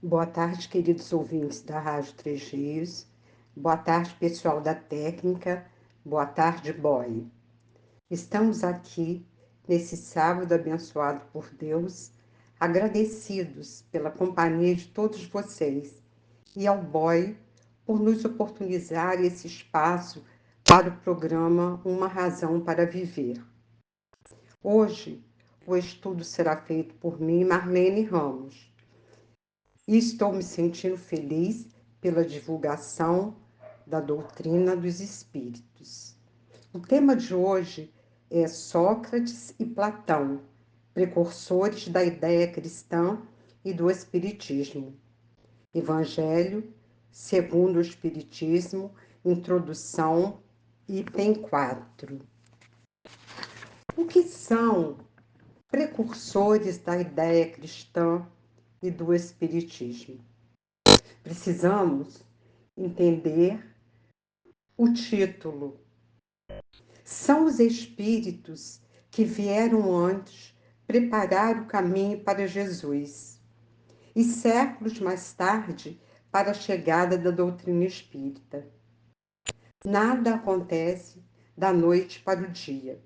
Boa tarde, queridos ouvintes da Rádio Três Rios. Boa tarde, pessoal da técnica. Boa tarde, boy. Estamos aqui nesse sábado abençoado por Deus, agradecidos pela companhia de todos vocês e ao boy por nos oportunizar esse espaço para o programa Uma Razão para Viver. Hoje, o estudo será feito por mim, Marlene Ramos. E estou me sentindo feliz pela divulgação da doutrina dos espíritos. O tema de hoje é Sócrates e Platão, precursores da ideia cristã e do espiritismo. Evangelho segundo o Espiritismo, introdução, item 4. O que são precursores da ideia cristã e do espiritismo? Precisamos entender o título. São os espíritos que vieram antes preparar o caminho para Jesus e séculos mais tarde para a chegada da doutrina espírita. Nada acontece da noite para o dia.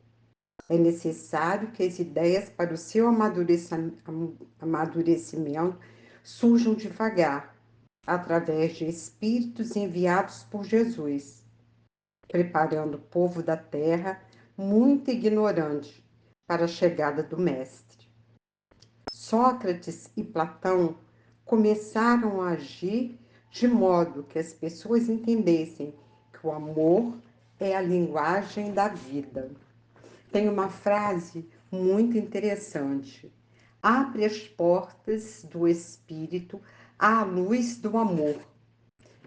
É necessário que as ideias para o seu amadurecimento surjam devagar, através de espíritos enviados por Jesus, preparando o povo da terra, muito ignorante, para a chegada do Mestre. Sócrates e Platão começaram a agir de modo que as pessoas entendessem que o amor é a linguagem da vida. Tem uma frase muito interessante. Abre as portas do espírito à luz do amor,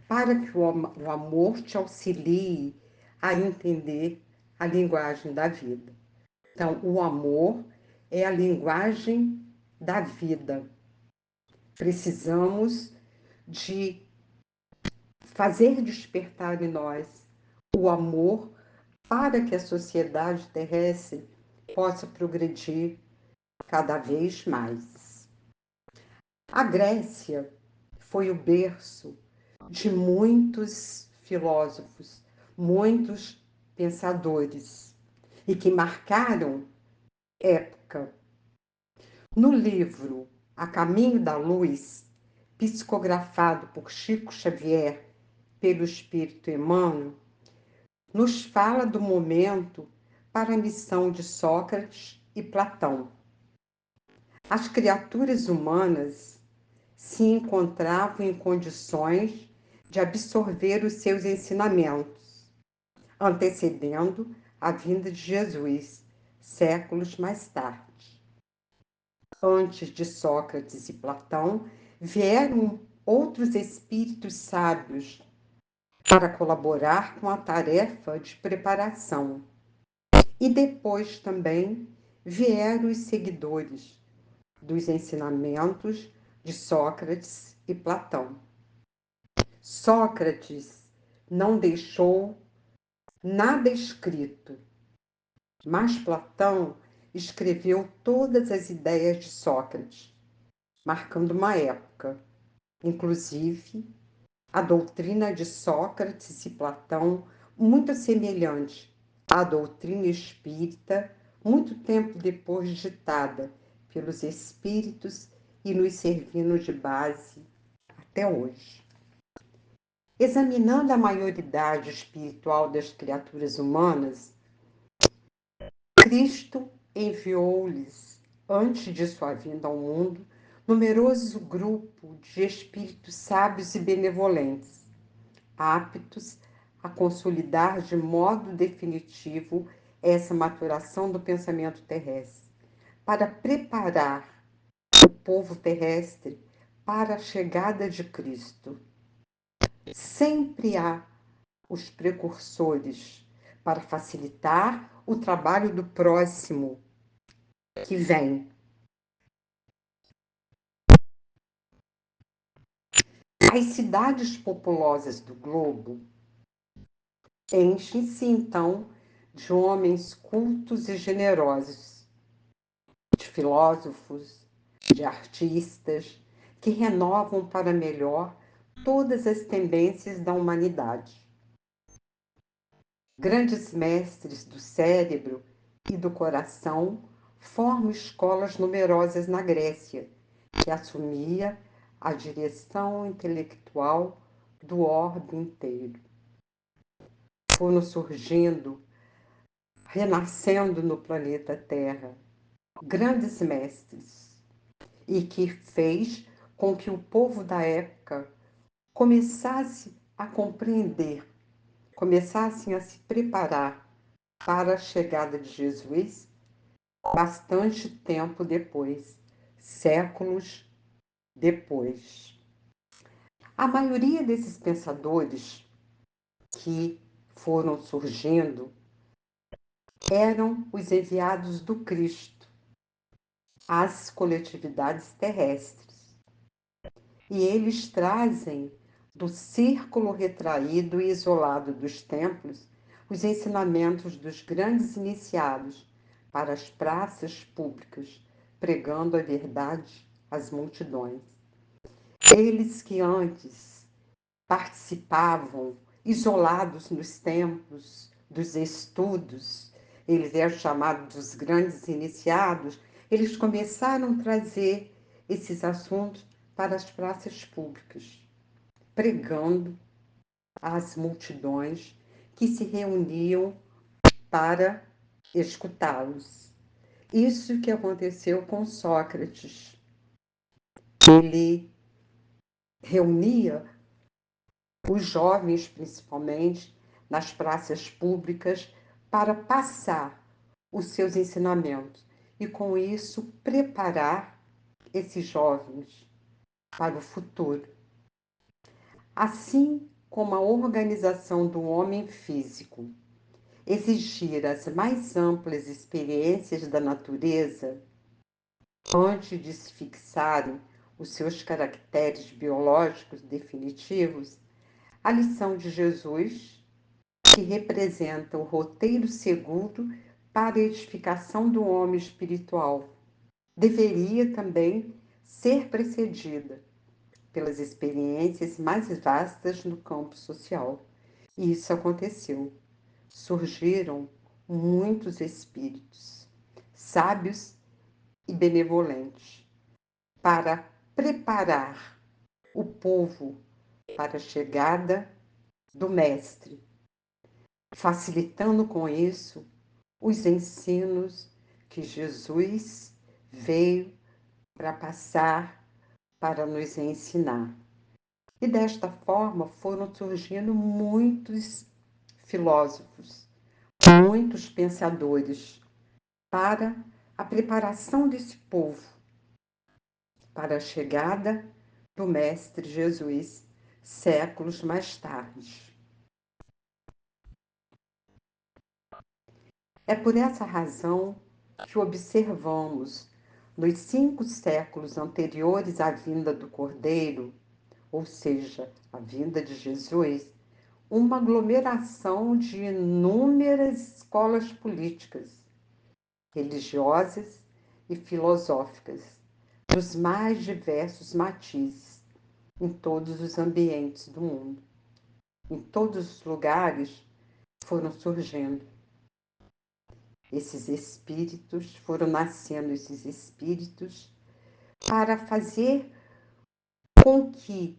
para que o amor te auxilie a entender a linguagem da vida. Então, o amor é a linguagem da vida. Precisamos de fazer despertar em nós o amor para que a sociedade terrestre possa progredir cada vez mais. A Grécia foi o berço de muitos filósofos, muitos pensadores, e que marcaram época. No livro A Caminho da Luz, psicografado por Chico Xavier pelo Espírito Emmanuel, nos fala do momento para a missão de Sócrates e Platão. As criaturas humanas se encontravam em condições de absorver os seus ensinamentos, antecedendo a vinda de Jesus, séculos mais tarde. Antes de Sócrates e Platão, vieram outros espíritos sábios para colaborar com a tarefa de preparação. E depois também vieram os seguidores dos ensinamentos de Sócrates e Platão. Sócrates não deixou nada escrito, mas Platão escreveu todas as ideias de Sócrates, marcando uma época. Inclusive, a doutrina de Sócrates e Platão, muito semelhante à doutrina espírita, muito tempo depois ditada pelos espíritos e nos servindo de base até hoje. Examinando a maioridade espiritual das criaturas humanas, Cristo enviou-lhes, antes de sua vinda ao mundo, numeroso grupo de espíritos sábios e benevolentes, aptos a consolidar de modo definitivo essa maturação do pensamento terrestre, para preparar o povo terrestre para a chegada de Cristo. Sempre há os precursores para facilitar o trabalho do próximo que vem. As cidades populosas do globo enchem-se então de homens cultos e generosos, de filósofos, de artistas, que renovam para melhor todas as tendências da humanidade. Grandes mestres do cérebro e do coração formam escolas numerosas na Grécia, que assumia a direção intelectual do orbe inteiro. Foram surgindo, renascendo no planeta Terra, grandes mestres, e que fez com que o povo da época começasse a compreender, começassem a se preparar para a chegada de Jesus bastante tempo depois, séculos depois. A maioria desses pensadores que foram surgindo eram os enviados do Cristo às coletividades terrestres. E eles trazem do círculo retraído e isolado dos templos os ensinamentos dos grandes iniciados para as praças públicas, pregando a verdade às multidões. Eles que antes participavam isolados nos templos dos estudos, eles eram chamados dos grandes iniciados, eles começaram a trazer esses assuntos para as praças públicas, pregando às multidões que se reuniam para escutá-los. Isso que aconteceu com Sócrates. Ele reunia os jovens, principalmente, nas praças públicas, para passar os seus ensinamentos e, com isso, preparar esses jovens para o futuro. Assim como a organização do homem físico exigir as mais amplas experiências da natureza antes de se fixarem os seus caracteres biológicos definitivos, a lição de Jesus, que representa o roteiro seguro para a edificação do homem espiritual, deveria também ser precedida pelas experiências mais vastas no campo social. E isso aconteceu. Surgiram muitos espíritos, sábios e benevolentes, para preparar o povo para a chegada do Mestre, facilitando com isso os ensinos que Jesus veio para passar, para nos ensinar. E desta forma foram surgindo muitos filósofos, muitos pensadores para a preparação desse povo para a chegada do Mestre Jesus séculos mais tarde. É por essa razão que observamos nos 5 séculos anteriores à vinda do Cordeiro, ou seja, a vinda de Jesus, uma aglomeração de inúmeras escolas políticas, religiosas e filosóficas, dos mais diversos matizes, em todos os ambientes do mundo. Em todos os lugares foram surgindo esses espíritos, foram nascendo esses espíritos para fazer com que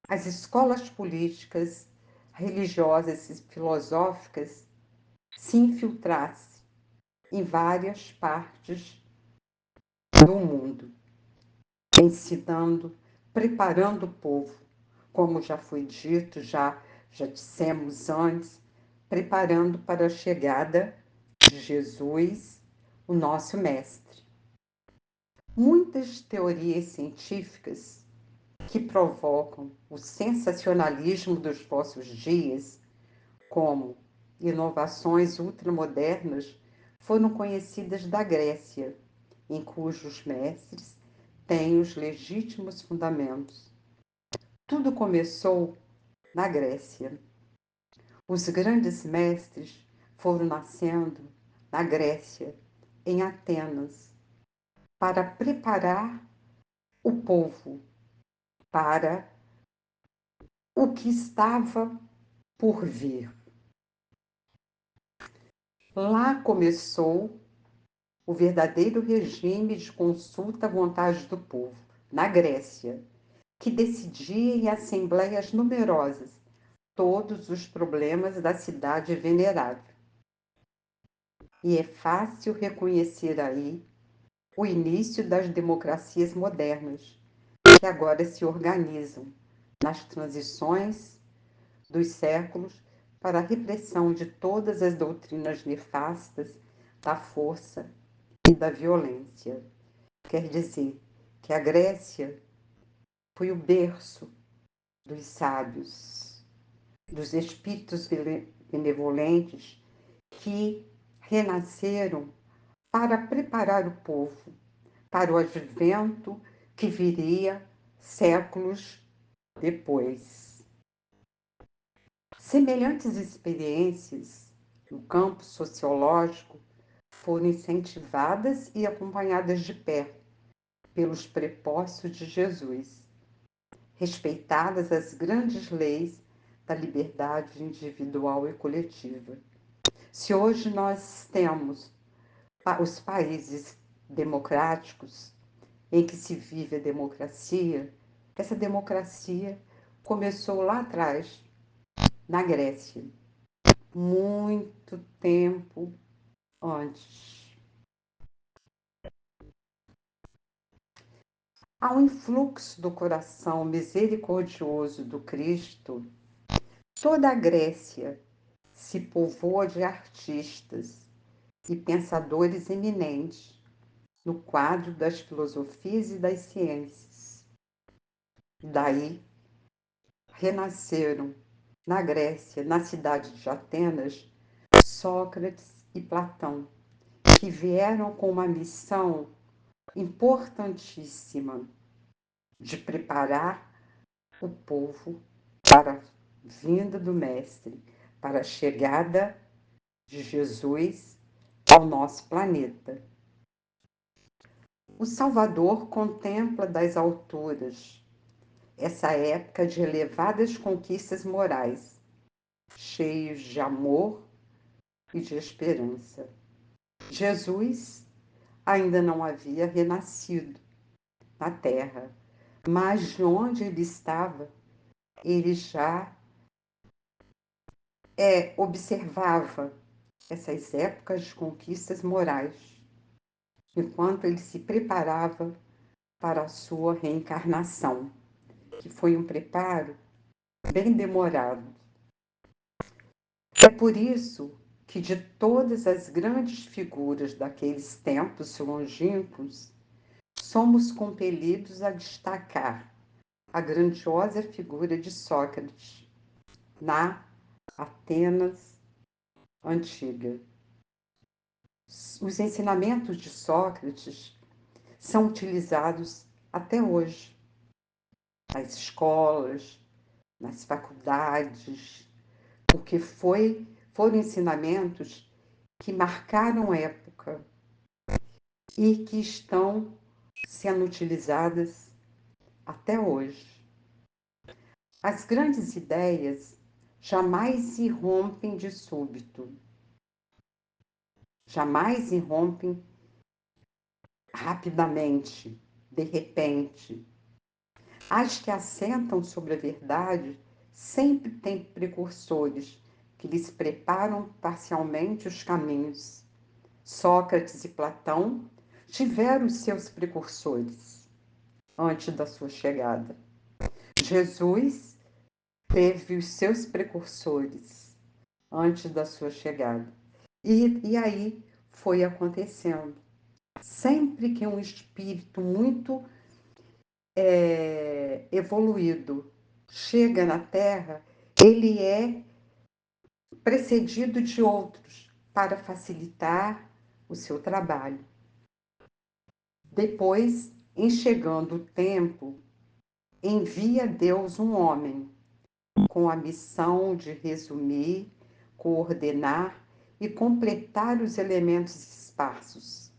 as escolas políticas, religiosas e filosóficas se infiltrassem em várias partes do mundo, ensinando, preparando o povo, como já foi dito, já dissemos antes, preparando para a chegada de Jesus, o nosso Mestre. Muitas teorias científicas que provocam o sensacionalismo dos vossos dias, como inovações ultramodernas, foram conhecidas da Grécia, em cujos mestres têm os legítimos fundamentos. Tudo começou na Grécia. Os grandes mestres foram nascendo na Grécia, em Atenas, para preparar o povo para o que estava por vir. Lá começou o verdadeiro regime de consulta à vontade do povo, na Grécia, que decidia em assembleias numerosas todos os problemas da cidade venerável. E é fácil reconhecer aí o início das democracias modernas, que agora se organizam nas transições dos séculos para a repressão de todas as doutrinas nefastas da força e da violência. Quer dizer que a Grécia foi o berço dos sábios, dos espíritos benevolentes que renasceram para preparar o povo para o advento que viria séculos depois. Semelhantes experiências no campo sociológico foram incentivadas e acompanhadas de perto pelos prepósitos de Jesus, respeitadas as grandes leis da liberdade individual e coletiva. Se hoje nós temos os países democráticos em que se vive a democracia, essa democracia começou lá atrás, na Grécia, muito tempo antes. Ao influxo do coração misericordioso do Cristo, toda a Grécia se povoa de artistas e pensadores eminentes no quadro das filosofias e das ciências. Daí renasceram na Grécia, na cidade de Atenas, Sócrates e Platão, que vieram com uma missão importantíssima de preparar o povo para a vinda do Mestre, para a chegada de Jesus ao nosso planeta. O Salvador contempla das alturas essa época de elevadas conquistas morais, cheios de amor e de esperança. Jesus ainda não havia renascido na terra, mas de onde ele estava, ele já observava essas épocas de conquistas morais, enquanto ele se preparava para a sua reencarnação, que foi um preparo bem demorado. É por isso que de todas as grandes figuras daqueles tempos longínquos, somos compelidos a destacar a grandiosa figura de Sócrates na Atenas antiga. Os ensinamentos de Sócrates são utilizados até hoje nas escolas, nas faculdades, porque foram ensinamentos que marcaram época e que estão sendo utilizadas até hoje. As grandes ideias jamais irrompem de súbito, jamais irrompem rapidamente, de repente. As que assentam sobre a verdade sempre têm precursores que lhes preparam parcialmente os caminhos. Sócrates e Platão tiveram seus precursores antes da sua chegada. Jesus teve os seus precursores antes da sua chegada. E aí foi acontecendo. Sempre que um espírito muito evoluído chega na Terra, ele é precedido de outros para facilitar o seu trabalho. Depois, em chegando o tempo, envia Deus um homem com a missão de resumir, coordenar e completar os elementos esparsos,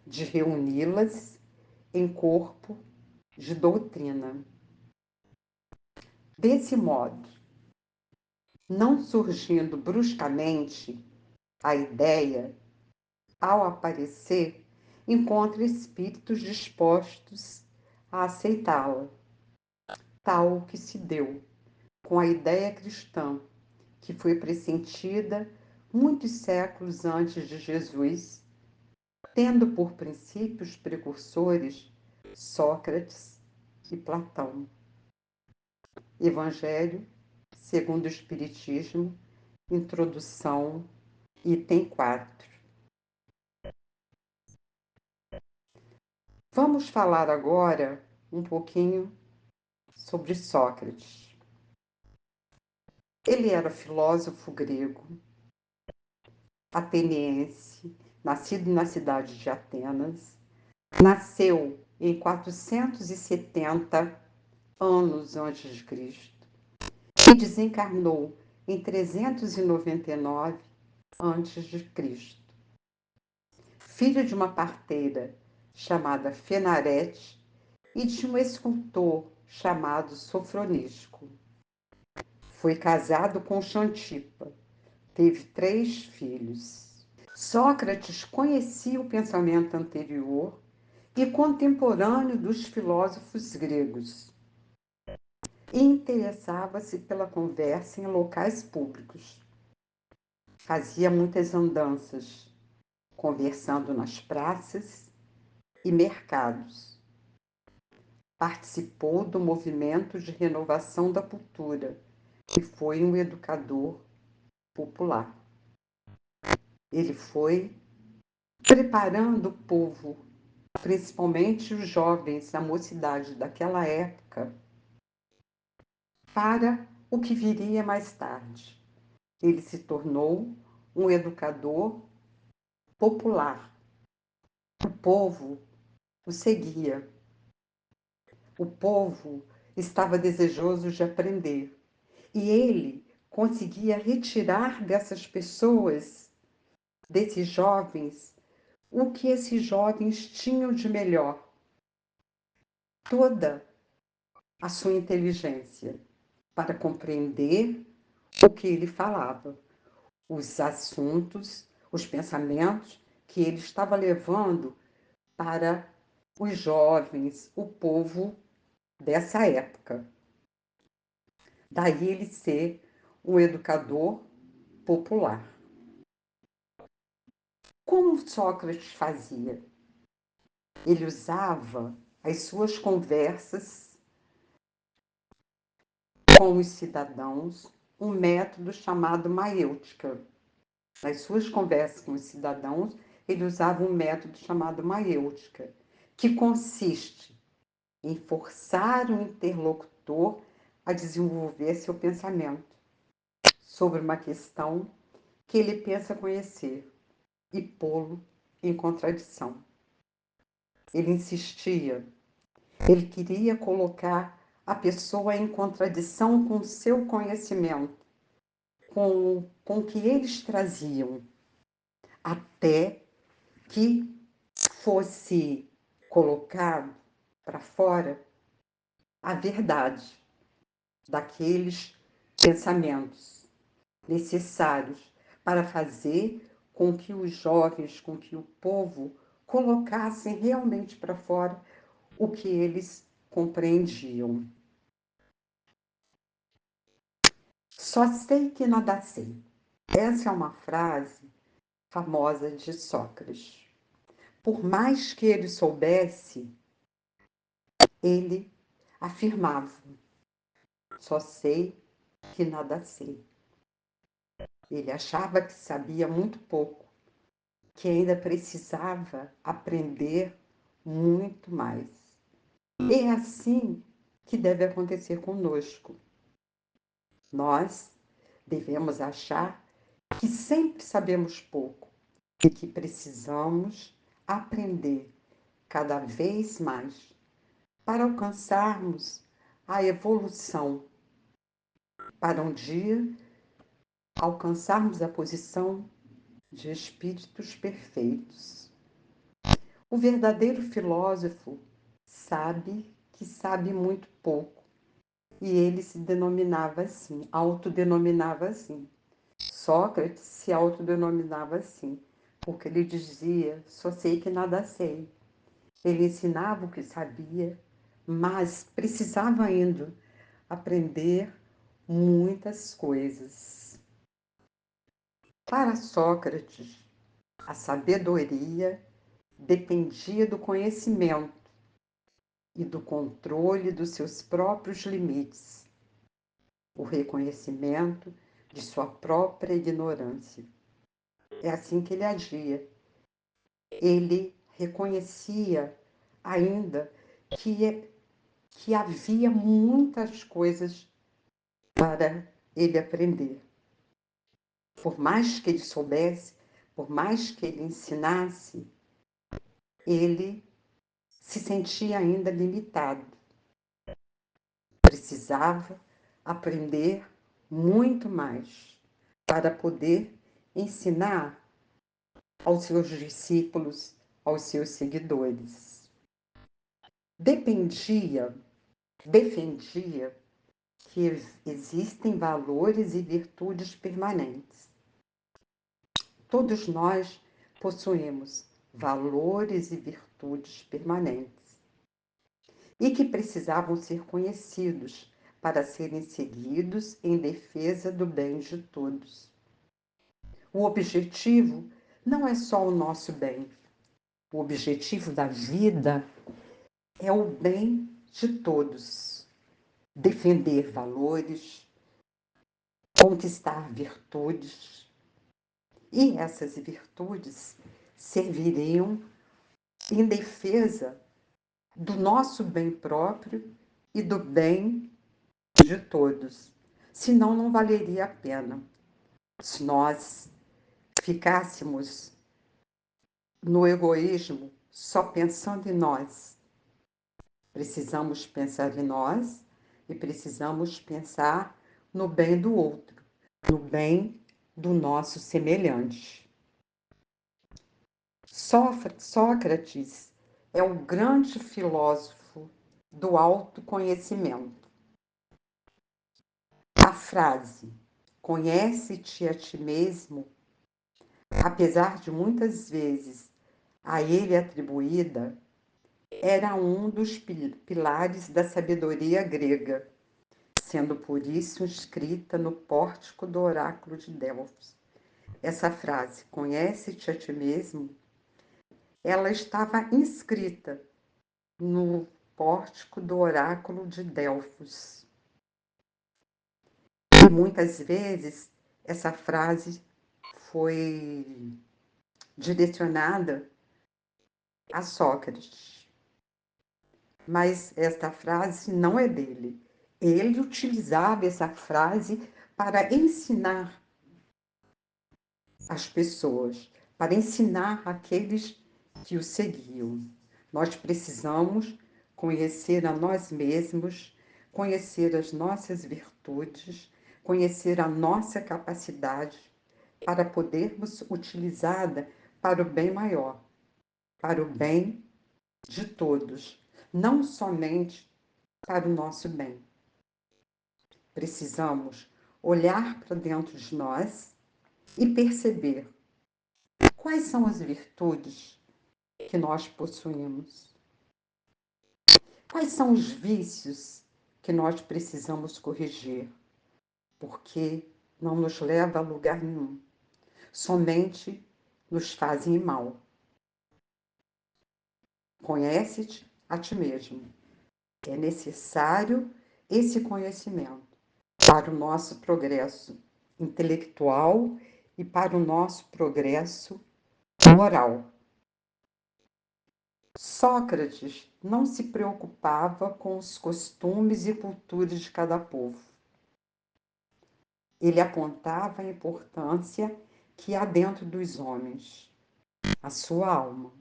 de reuni-las em corpo de doutrina. Desse modo, não surgindo bruscamente a ideia, ao aparecer, encontra espíritos dispostos a aceitá-la, tal que se deu com a ideia cristã, que foi pressentida muitos séculos antes de Jesus, tendo por princípios precursores Sócrates e Platão. Evangelho segundo o Espiritismo, introdução, item 4. Vamos falar agora um pouquinho sobre Sócrates. Ele era filósofo grego, ateniense, nascido na cidade de Atenas. Nasceu em 470 anos antes de Cristo e desencarnou em 399 antes de Cristo. Filho de uma parteira chamada Fenarete e de um escultor chamado Sofronisco. Foi casado com Xantipa. Teve 3 filhos. Sócrates conhecia o pensamento anterior e contemporâneo dos filósofos gregos e interessava-se pela conversa em locais públicos. Fazia muitas andanças, conversando nas praças e mercados. Participou do movimento de renovação da cultura e foi um educador popular. Ele foi preparando o povo, principalmente os jovens, a mocidade daquela época, para o que viria mais tarde. Ele se tornou um educador popular. O povo o seguia. O povo estava desejoso de aprender. E ele conseguia retirar dessas pessoas, desses jovens, o que esses jovens tinham de melhor. Toda a sua inteligência para compreender o que ele falava, os assuntos, os pensamentos que ele estava levando para os jovens, o povo dessa época. Daí ele ser um educador popular. Como Sócrates fazia? Ele usava as suas conversas com os cidadãos um método chamado maiêutica. Nas suas conversas com os cidadãos, ele usava um método chamado maiêutica, que consiste em forçar o interlocutor a desenvolver seu pensamento sobre uma questão que ele pensa conhecer e pô-lo em contradição. Ele insistia, ele queria colocar a pessoa em contradição com o seu conhecimento, com o que eles traziam, até que fosse colocado para fora a verdade daqueles pensamentos necessários para fazer com que os jovens, com que o povo colocassem realmente para fora o que eles compreendiam. Só sei que nada sei. Essa é uma frase famosa de Sócrates. Por mais que ele soubesse, ele afirmava: só sei que nada sei. Ele achava que sabia muito pouco, que ainda precisava aprender muito mais. E é assim que deve acontecer conosco. Nós devemos achar que sempre sabemos pouco e que precisamos aprender cada vez mais para alcançarmos a evolução, para um dia alcançarmos a posição de espíritos perfeitos. O verdadeiro filósofo sabe que sabe muito pouco e ele se denominava assim, autodenominava assim. Sócrates se autodenominava assim, porque ele dizia: só sei que nada sei. Ele ensinava o que sabia, mas precisava ainda aprender muitas coisas. Para Sócrates, a sabedoria dependia do conhecimento e do controle dos seus próprios limites, o reconhecimento de sua própria ignorância. É assim que ele agia. Ele reconhecia ainda que havia muitas coisas para ele aprender. Por mais que ele soubesse, por mais que ele ensinasse, ele se sentia ainda limitado. Precisava aprender muito mais para poder ensinar aos seus discípulos, aos seus seguidores. Defendia que existem valores e virtudes permanentes. Todos nós possuímos valores e virtudes permanentes e que precisavam ser conhecidos para serem seguidos em defesa do bem de todos. O objetivo não é só o nosso bem. O objetivo da vida é o bem de todos. Defender valores, conquistar virtudes. E essas virtudes serviriam em defesa do nosso bem próprio e do bem de todos. Senão, não valeria a pena. Se nós ficássemos no egoísmo, só pensando em nós. Precisamos pensar em nós e precisamos pensar no bem do outro, no bem do nosso semelhante. Sócrates é o grande filósofo do autoconhecimento. A frase "conhece-te a ti mesmo", apesar de muitas vezes a ele atribuída, era um dos pilares da sabedoria grega, sendo por isso escrita no pórtico do oráculo de Delfos. Essa frase, "conhece-te a ti mesmo", ela estava inscrita no pórtico do oráculo de Delfos. E muitas vezes essa frase foi direcionada a Sócrates. Mas esta frase não é dele. Ele utilizava essa frase para ensinar as pessoas, para ensinar aqueles que o seguiam. Nós precisamos conhecer a nós mesmos, conhecer as nossas virtudes, conhecer a nossa capacidade para podermos utilizá-la para o bem maior, para o bem de todos, não somente para o nosso bem. Precisamos olhar para dentro de nós e perceber quais são as virtudes que nós possuímos, quais são os vícios que nós precisamos corrigir, porque não nos leva a lugar nenhum, somente nos fazem mal. Conhece-te a ti mesmo. É necessário esse conhecimento para o nosso progresso intelectual e para o nosso progresso moral. Sócrates não se preocupava com os costumes e culturas de cada povo. Ele apontava a importância que há dentro dos homens, a sua alma.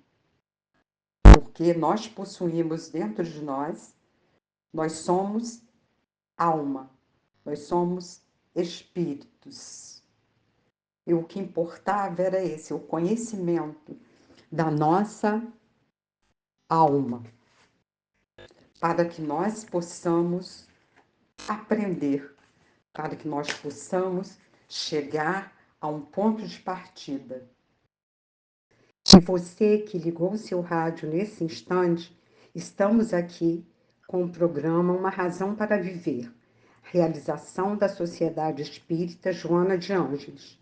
Porque nós possuímos dentro de nós somos alma, nós somos espíritos. E o que importava era esse, o conhecimento da nossa alma, para que nós possamos aprender, para que nós possamos chegar a um ponto de partida. E você que ligou o seu rádio nesse instante, estamos aqui com o programa Uma Razão para Viver, realização da Sociedade Espírita Joana de Ângeles.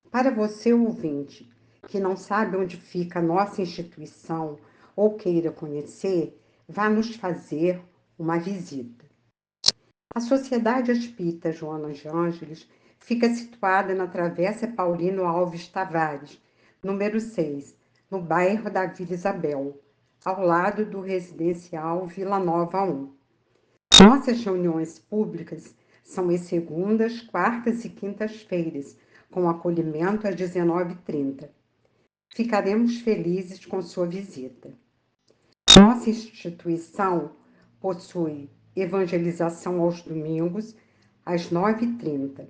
Para você, ouvinte, que não sabe onde fica a nossa instituição ou queira conhecer, vá nos fazer uma visita. A Sociedade Espírita Joana de Ângeles fica situada na Travessa Paulino Alves Tavares, número 6, no bairro da Vila Isabel, ao lado do residencial Vila Nova 1. Nossas reuniões públicas são às segundas, quartas e quintas-feiras, com acolhimento às 19h30. Ficaremos felizes com sua visita. Nossa instituição possui evangelização aos domingos, às 9h30.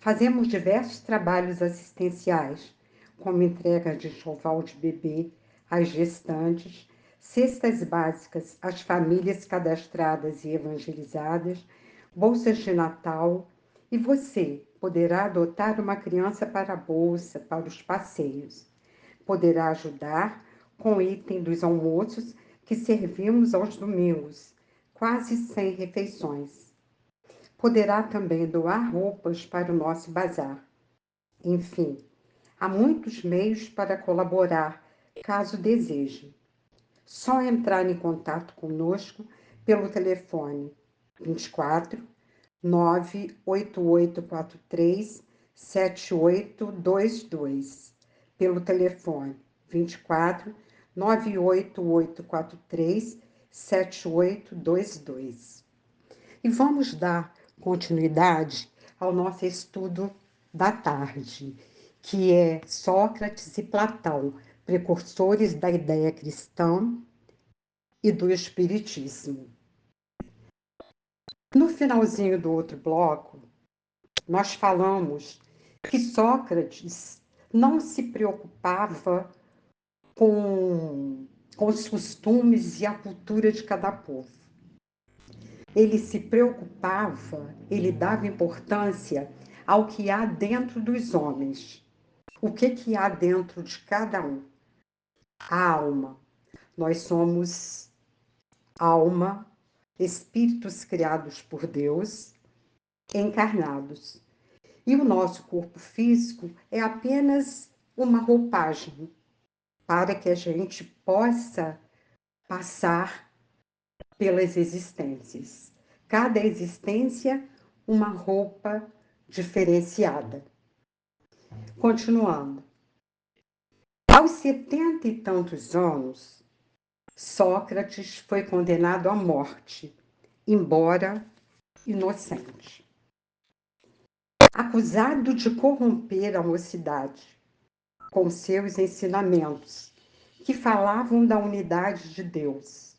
Fazemos diversos trabalhos assistenciais, como entrega de enxoval de bebê às gestantes, cestas básicas às famílias cadastradas e evangelizadas, bolsas de Natal, e você poderá adotar uma criança para a bolsa, para os passeios. Poderá ajudar com o item dos almoços que servimos aos domingos, quase 100 refeições. Poderá também doar roupas para o nosso bazar. Enfim, há muitos meios para colaborar, caso deseje. Só entrar em contato conosco pelo telefone 24 98843 7822, pelo telefone 24 98843 7822. E vamos dar continuidade ao nosso estudo da tarde, que é Sócrates e Platão, precursores da ideia cristã e do espiritismo. No finalzinho do outro bloco, nós falamos que Sócrates não se preocupava com os costumes e a cultura de cada povo. Ele se preocupava, ele dava importância ao que há dentro dos homens. O que há dentro de cada um? A alma. Nós somos alma, espíritos criados por Deus, encarnados. E o nosso corpo físico é apenas uma roupagem para que a gente possa passar pelas existências. Cada existência, uma roupa diferenciada. Continuando. Aos 70 e tantos anos, Sócrates foi condenado à morte, embora inocente. Acusado de corromper a mocidade com seus ensinamentos, que falavam da unidade de Deus,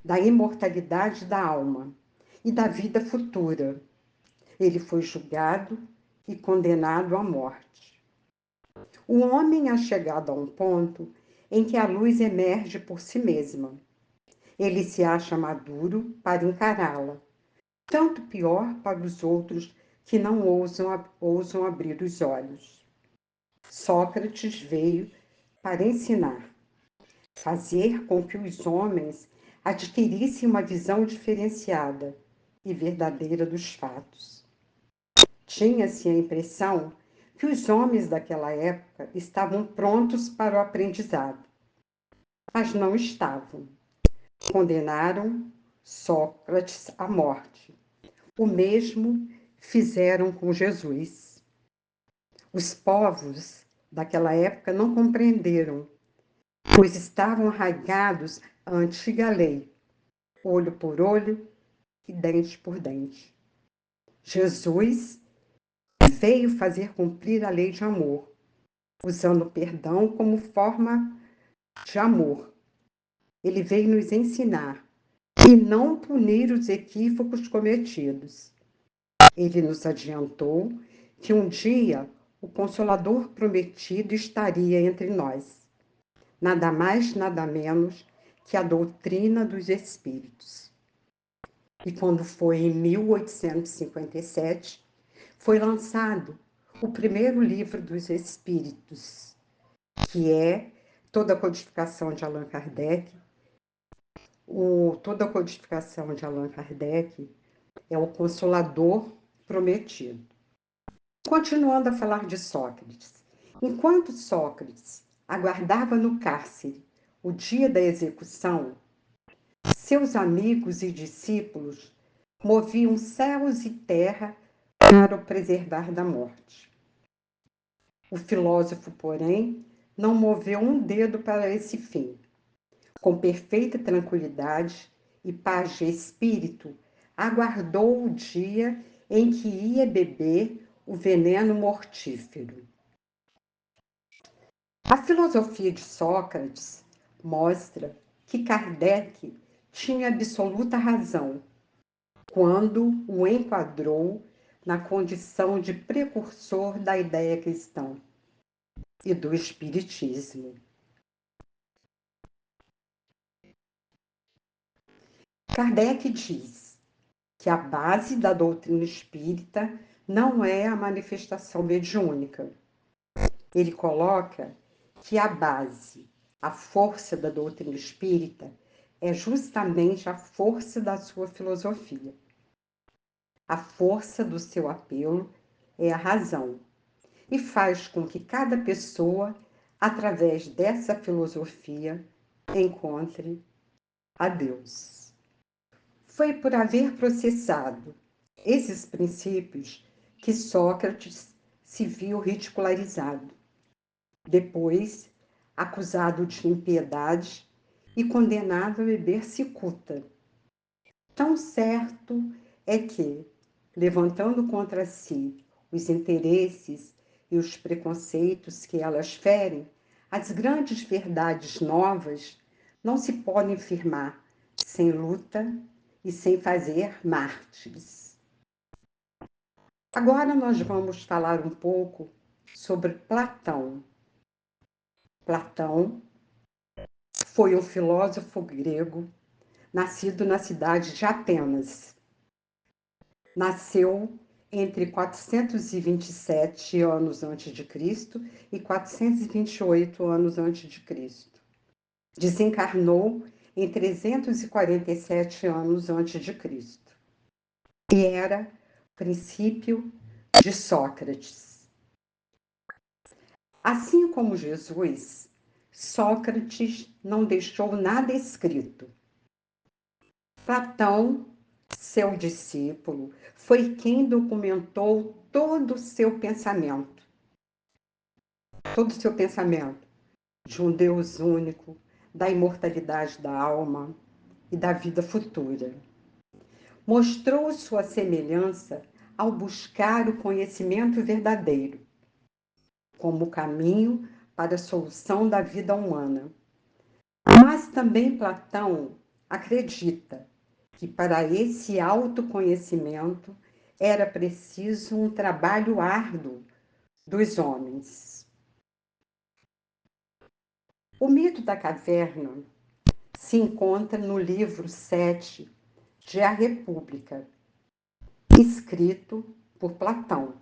da imortalidade da alma e da vida futura, ele foi julgado e condenado à morte. O homem é chegado a um ponto em que a luz emerge por si mesma. Ele se acha maduro para encará-la, tanto pior para os outros que não ousam abrir os olhos. Sócrates veio para ensinar, fazer com que os homens adquirissem uma visão diferenciada e verdadeira dos fatos. Tinha-se a impressão que os homens daquela época estavam prontos para o aprendizado, mas não estavam. Condenaram Sócrates à morte. O mesmo fizeram com Jesus. Os povos daquela época não compreenderam, pois estavam arraigados à antiga lei, olho por olho e dente por dente. Jesus veio fazer cumprir a lei de amor, usando o perdão como forma de amor. Ele veio nos ensinar e não punir os equívocos cometidos. Ele nos adiantou que um dia o Consolador prometido estaria entre nós. Nada mais, nada menos que a doutrina dos Espíritos. E quando foi em 1857, foi lançado o primeiro livro dos Espíritos, que é toda a codificação de Allan Kardec. Toda a codificação de Allan Kardec é o Consolador Prometido. Continuando a falar de Sócrates. Enquanto Sócrates aguardava no cárcere o dia da execução, seus amigos e discípulos moviam céus e terra para o preservar da morte. O filósofo, porém, não moveu um dedo para esse fim. Com perfeita tranquilidade e paz de espírito, aguardou o dia em que ia beber o veneno mortífero. A filosofia de Sócrates mostra que Kardec tinha absoluta razão quando o enquadrou na condição de precursor da ideia cristã e do espiritismo. Kardec diz que a base da doutrina espírita não é a manifestação mediúnica. Ele coloca que a base, a força da doutrina espírita, é justamente a força da sua filosofia. A força do seu apelo é a razão e faz com que cada pessoa, através dessa filosofia, encontre a Deus. Foi por haver processado esses princípios que Sócrates se viu ridicularizado. Depois, acusado de impiedade e condenado a beber cicuta. Tão certo é que, levantando contra si os interesses e os preconceitos que elas ferem, as grandes verdades novas não se podem firmar sem luta e sem fazer mártires. Agora nós vamos falar um pouco sobre Platão. Platão foi um filósofo grego nascido na cidade de Atenas. Nasceu entre 427 anos antes de Cristo e 428 anos antes de Cristo. Desencarnou em 347 anos antes de Cristo. E era princípio de Sócrates. Assim como Jesus, Sócrates não deixou nada escrito. Platão, seu discípulo, foi quem documentou todo o seu pensamento. Todo o seu pensamento de um Deus único, da imortalidade da alma e da vida futura. Mostrou sua semelhança ao buscar o conhecimento verdadeiro, como caminho para a solução da vida humana. Mas também Platão acredita que para esse autoconhecimento era preciso um trabalho árduo dos homens. O mito da caverna se encontra no livro 7 de A República, escrito por Platão.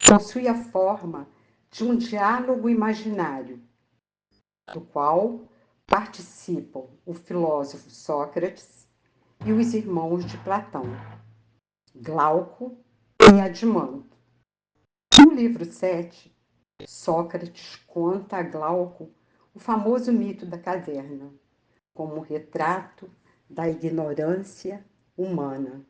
Possui a forma de um diálogo imaginário, do qual participam o filósofo Sócrates e os irmãos de Platão, Glauco e Adimanto. No livro 7, Sócrates conta a Glauco o famoso mito da caverna, como retrato da ignorância humana.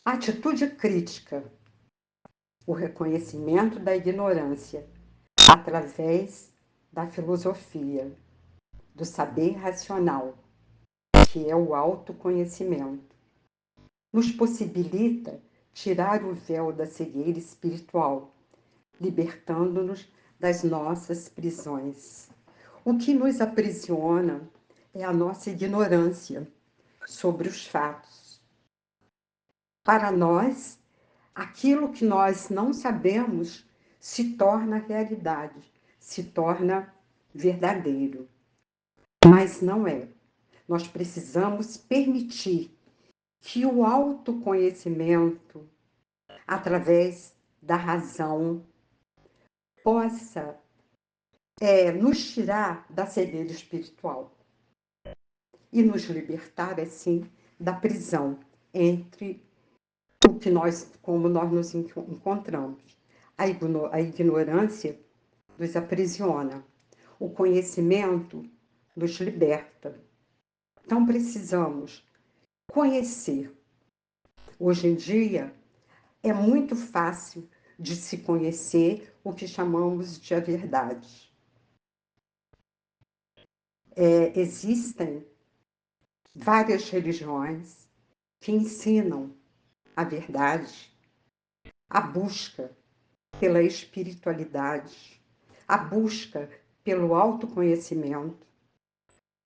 A atitude crítica, o reconhecimento da ignorância, através da filosofia, do saber racional, que é o autoconhecimento, nos possibilita tirar o véu da cegueira espiritual, libertando-nos das nossas prisões. O que nos aprisiona é a nossa ignorância sobre os fatos. Para nós, aquilo que nós não sabemos se torna realidade, se torna verdadeiro. Mas não é. nós precisamos permitir que o autoconhecimento, através da razão, possa nos tirar da cegueira espiritual e nos libertar, assim, da prisão entre o que como nós nos encontramos. A ignorância nos aprisiona, o conhecimento nos liberta. Então precisamos conhecer. Hoje em dia é muito fácil de se conhecer o que chamamos de a verdade. Existem várias religiões que ensinam a verdade, a busca pela espiritualidade, a busca pelo autoconhecimento,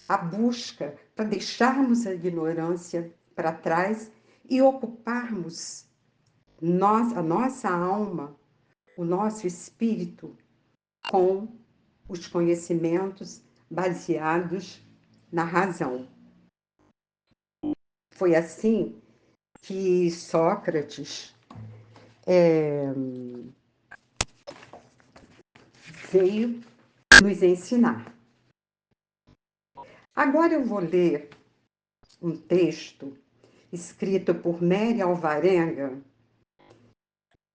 a busca para deixarmos a ignorância para trás e ocuparmos a nossa alma, o nosso espírito, com os conhecimentos baseados na razão. Foi assim que Sócrates veio nos ensinar. Agora eu vou ler um texto escrito por Mary Alvarenga,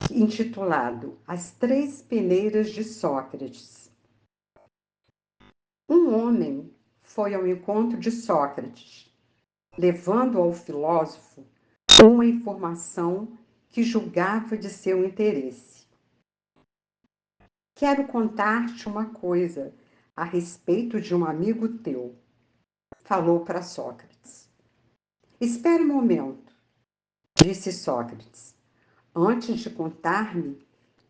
intitulado As Três Peneiras de Sócrates. Um homem foi ao encontro de Sócrates, levando ao filósofo uma informação que julgava de seu interesse. Quero contar-te uma coisa a respeito de um amigo teu, falou para Sócrates. Espere um momento, disse Sócrates. Antes de contar-me,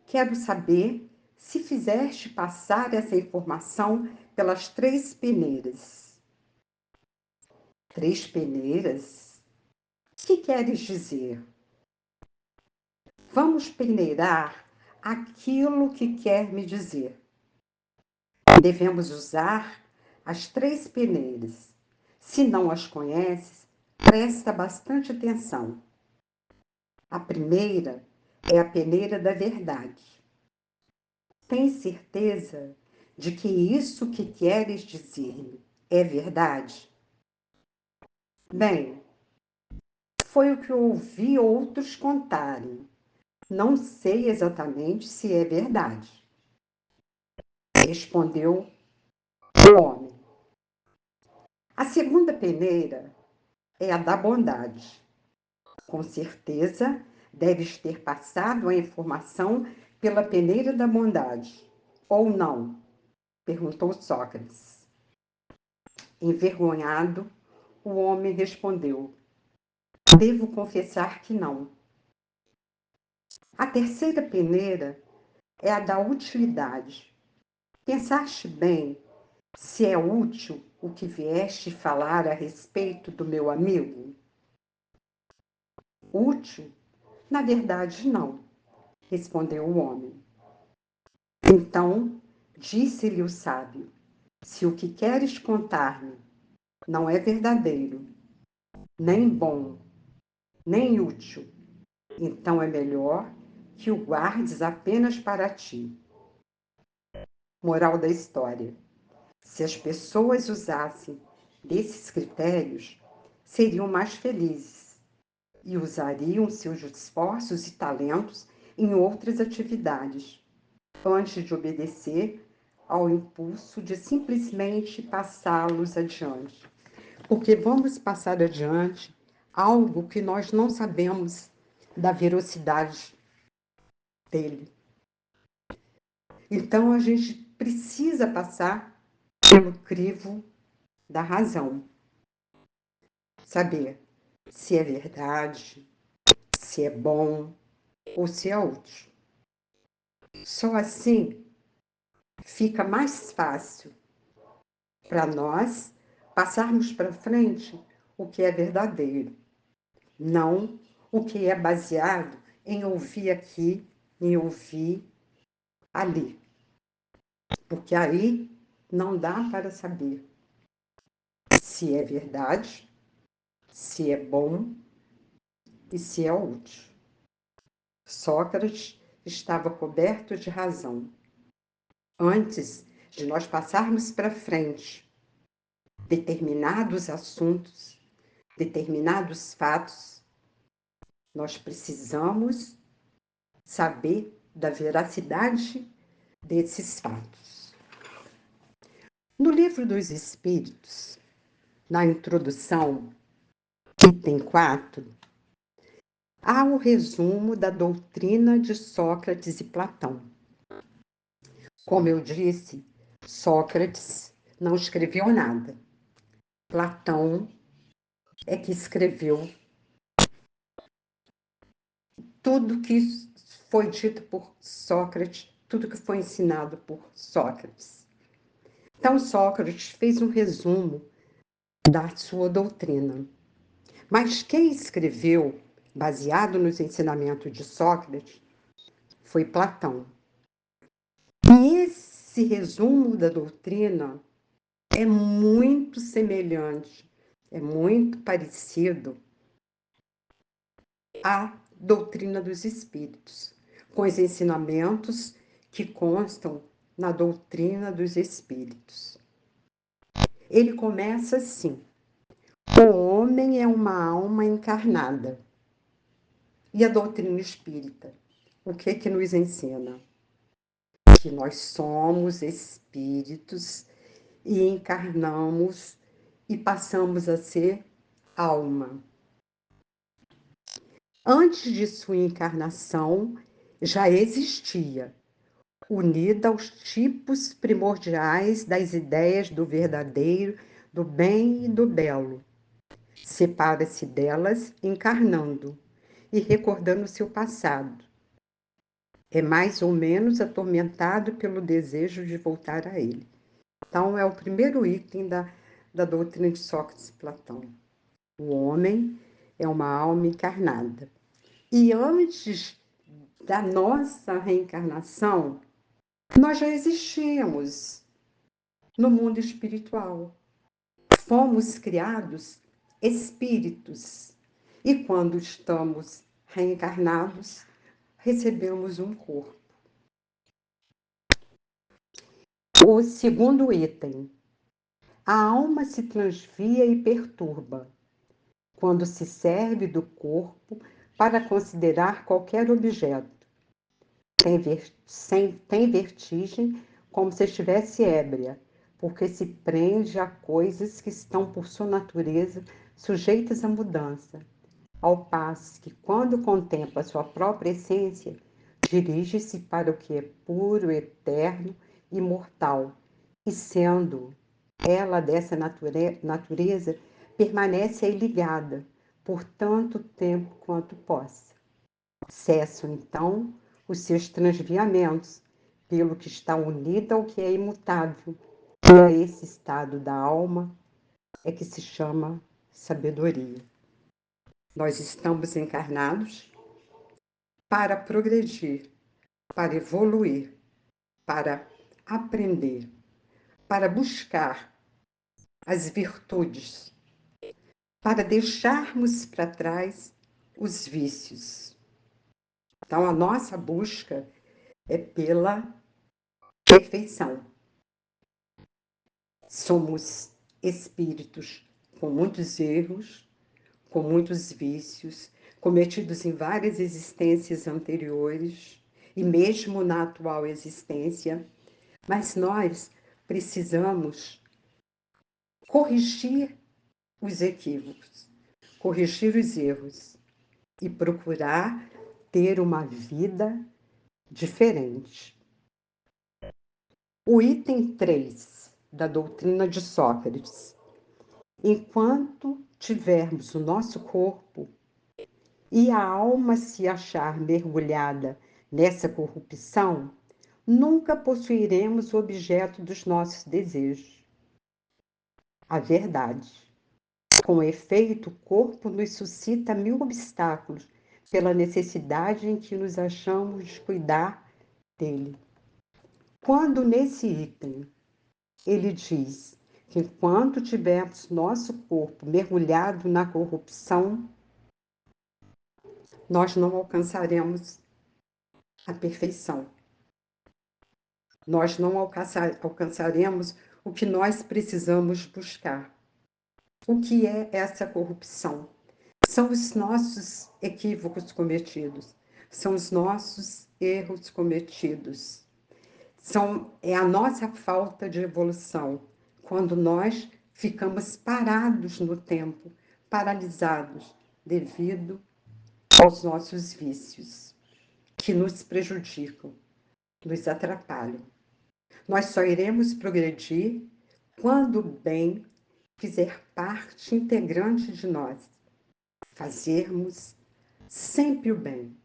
quero saber se fizeste passar essa informação pelas três peneiras. Três peneiras? O que queres dizer? Vamos peneirar aquilo que quer me dizer. Devemos usar as três peneiras. Se não as conheces, presta bastante atenção. A primeira é a peneira da verdade. Tens certeza de que isso que queres dizer-me é verdade? Bem, foi o que ouvi outros contarem. Não sei exatamente se é verdade, respondeu o homem. A segunda peneira é a da bondade. Com certeza, deves ter passado a informação pela peneira da bondade. Ou não? Perguntou Sócrates. Envergonhado, o homem respondeu: devo confessar que não. A terceira peneira é a da utilidade. Pensaste bem se é útil o que vieste falar a respeito do meu amigo? Útil? Na verdade, não, respondeu o homem. Então, disse-lhe o sábio, se o que queres contar-me não é verdadeiro, nem bom, nem útil, então é melhor que o guardes apenas para ti. Moral da história. Se as pessoas usassem desses critérios, seriam mais felizes e usariam seus esforços e talentos em outras atividades, antes de obedecer ao impulso de simplesmente passá-los adiante. Porque vamos passar adiante algo que nós não sabemos da velocidade dele. Então a gente precisa passar pelo crivo da razão. Saber se é verdade, se é bom ou se é útil. Só assim fica mais fácil para nós passarmos para frente o que é verdadeiro, não o que é baseado em ouvir aqui, em ouvir ali. Porque aí não dá para saber se é verdade, se é bom e se é útil. Sócrates estava coberto de razão. Antes de nós passarmos para frente determinados assuntos, determinados fatos, nós precisamos saber da veracidade desses fatos. No Livro dos Espíritos, na introdução, item 4, há o resumo da doutrina de Sócrates e Platão. Como eu disse, Sócrates não escreveu nada. Platão é que escreveu tudo que foi dito por Sócrates, tudo que foi ensinado por Sócrates. Então, Sócrates fez um resumo da sua doutrina. Mas quem escreveu, baseado nos ensinamentos de Sócrates, foi Platão. E esse resumo da doutrina é muito semelhante, é muito parecido à doutrina dos espíritos, com os ensinamentos que constam na doutrina dos espíritos. Ele começa assim: o homem é uma alma encarnada. E a doutrina espírita, o que nos ensina? Que nós somos espíritos e encarnamos e passamos a ser alma. Antes de sua encarnação, já existia, unida aos tipos primordiais das ideias do verdadeiro, do bem e do belo. Separa-se delas encarnando e recordando seu passado. É mais ou menos atormentado pelo desejo de voltar a ele. Então, é o primeiro item da doutrina de Sócrates e Platão. O homem é uma alma encarnada. E antes da nossa reencarnação, nós já existíamos no mundo espiritual. Fomos criados espíritos. E quando estamos reencarnados, recebemos um corpo. O segundo item. A alma se transvia e perturba quando se serve do corpo para considerar qualquer objeto. Tem vertigem como se estivesse ébria, porque se prende a coisas que estão por sua natureza sujeitas à mudança, ao passo que, quando contempla sua própria essência, dirige-se para o que é puro, eterno, imortal, e sendo ela dessa natureza, permanece aí ligada por tanto tempo quanto possa. Cessam, então, os seus transviamentos, pelo que está unida ao que é imutável. E a esse estado da alma é que se chama sabedoria. Nós estamos encarnados para progredir, para evoluir, para aprender, para buscar as virtudes, para deixarmos para trás os vícios. Então, a nossa busca é pela perfeição. Somos espíritos com muitos erros, com muitos vícios, cometidos em várias existências anteriores e mesmo na atual existência, mas nós precisamos corrigir os equívocos, corrigir os erros e procurar ter uma vida diferente. O item 3 da doutrina de Sócrates. Enquanto tivermos o nosso corpo e a alma se achar mergulhada nessa corrupção, nunca possuiremos o objeto dos nossos desejos. A verdade. Com efeito, o corpo nos suscita 1000 obstáculos pela necessidade em que nos achamos de cuidar dele. Quando nesse item ele diz que enquanto tivermos nosso corpo mergulhado na corrupção, nós não alcançaremos a perfeição. Nós não alcançaremos o que nós precisamos buscar. O que é essa corrupção? São os nossos equívocos cometidos, são os nossos erros cometidos, é a nossa falta de evolução, quando nós ficamos parados no tempo, paralisados, devido aos nossos vícios, que nos prejudicam, nos atrapalham. Nós só iremos progredir quando o bem fizer parte integrante de nós. Fazermos sempre o bem,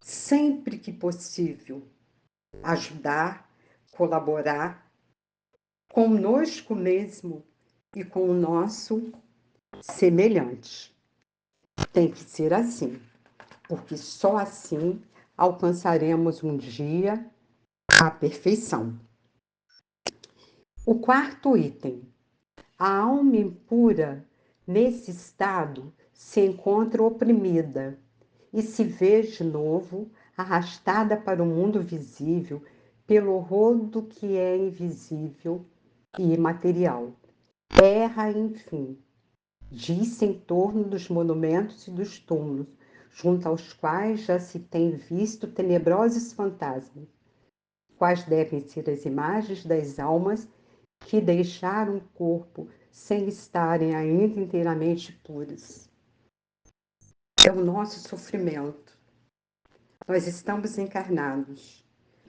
sempre que possível, ajudar, colaborar conosco mesmo e com o nosso semelhante. Tem que ser assim, porque só assim alcançaremos um dia a perfeição. O quarto item. A alma impura, nesse estado, se encontra oprimida e se vê de novo arrastada para o mundo visível pelo rodo que é invisível e imaterial. Erra, enfim, diz-se em torno dos monumentos e dos túmulos, junto aos quais já se tem visto tenebrosos fantasmas. Quais devem ser as imagens das almas que deixaram o corpo sem estarem ainda inteiramente puras? É o nosso sofrimento. Nós estamos encarnados.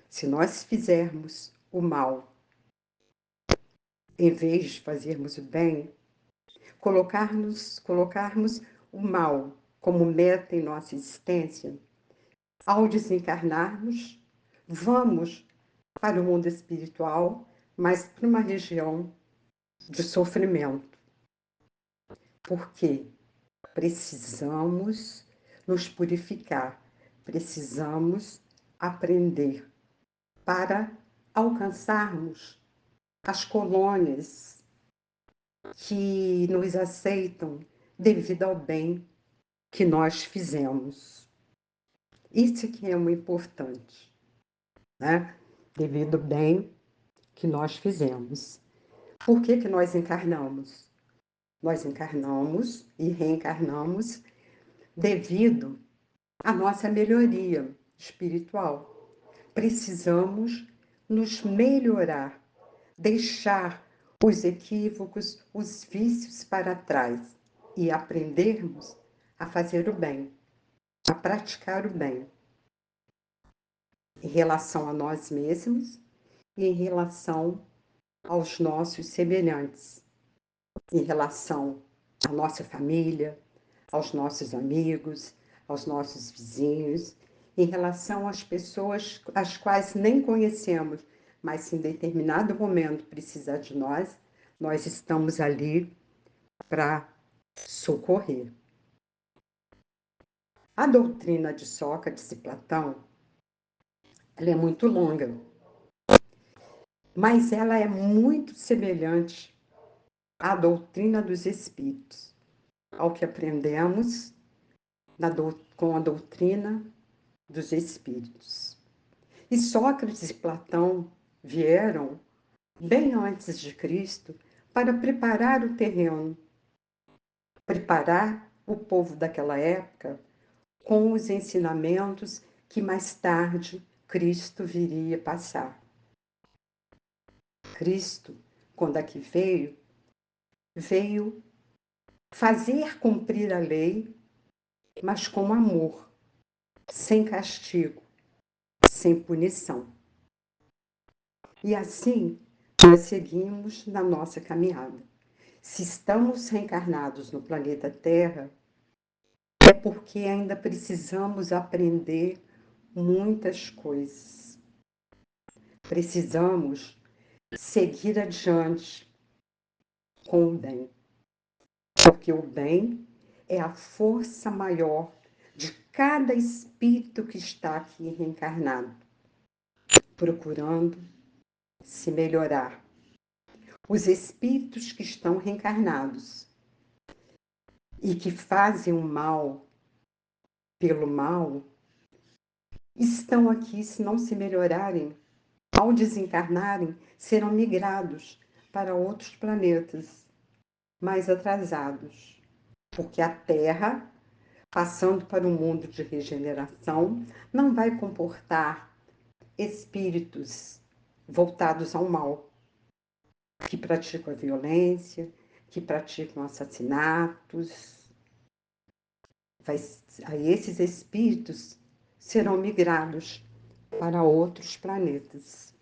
Se nós fizermos o mal, em vez de fazermos o bem, colocarmos o mal como meta em nossa existência, ao desencarnarmos, vamos para o mundo espiritual, mas para uma região de sofrimento. Porque precisamos nos purificar, precisamos aprender para alcançarmos as colônias que nos aceitam devido ao bem que nós fizemos. Isso que é muito importante, né? Devido ao bem que nós fizemos. Por que nós encarnamos? Nós encarnamos e reencarnamos devido à nossa melhoria espiritual. Precisamos nos melhorar, deixar os equívocos, os vícios para trás e aprendermos a fazer o bem, a praticar o bem em relação a nós mesmos e em relação aos nossos semelhantes, em relação à nossa família, aos nossos amigos, aos nossos vizinhos, em relação às pessoas as quais nem conhecemos, mas se em determinado momento precisar de nós, nós estamos ali para socorrer. A doutrina de Sócrates e Platão, ela é muito longa, mas ela é muito semelhante à doutrina dos espíritos, ao que aprendemos com a doutrina dos espíritos. E Sócrates e Platão vieram bem antes de Cristo para preparar o terreno, preparar o povo daquela época com os ensinamentos que mais tarde Cristo viria passar. Cristo, quando aqui veio fazer cumprir a lei, mas com amor, sem castigo, sem punição. E assim, nós seguimos na nossa caminhada. Se estamos reencarnados no planeta Terra, é porque ainda precisamos aprender muitas coisas. Precisamos seguir adiante com o bem. Porque o bem é a força maior de cada espírito que está aqui reencarnado, procurando se melhorar, Os espíritos que estão reencarnados e que fazem o mal pelo mal estão aqui, se não se melhorarem, ao desencarnarem, serão migrados para outros planetas mais atrasados, porque a Terra, passando para um mundo de regeneração, não vai comportar espíritos voltados ao mal, que praticam a violência, que praticam assassinatos. Aí esses espíritos serão migrados para outros planetas.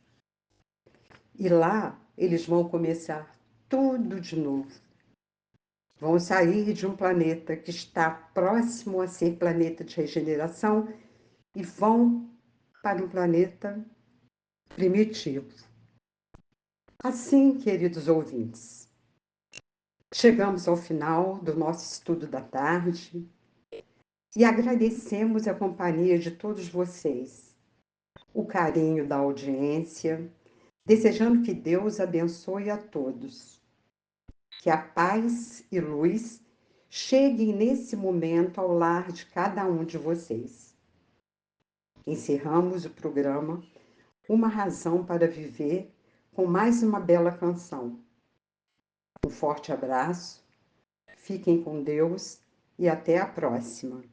E lá eles vão começar tudo de novo. Vão sair de um planeta que está próximo a ser planeta de regeneração e vão para um planeta primitivo. Assim, queridos ouvintes, chegamos ao final do nosso estudo da tarde e agradecemos a companhia de todos vocês, o carinho da audiência, desejando que Deus abençoe a todos. Que a paz e luz cheguem nesse momento ao lar de cada um de vocês. Encerramos o programa Uma Razão para Viver com mais uma bela canção. Um forte abraço, fiquem com Deus e até a próxima.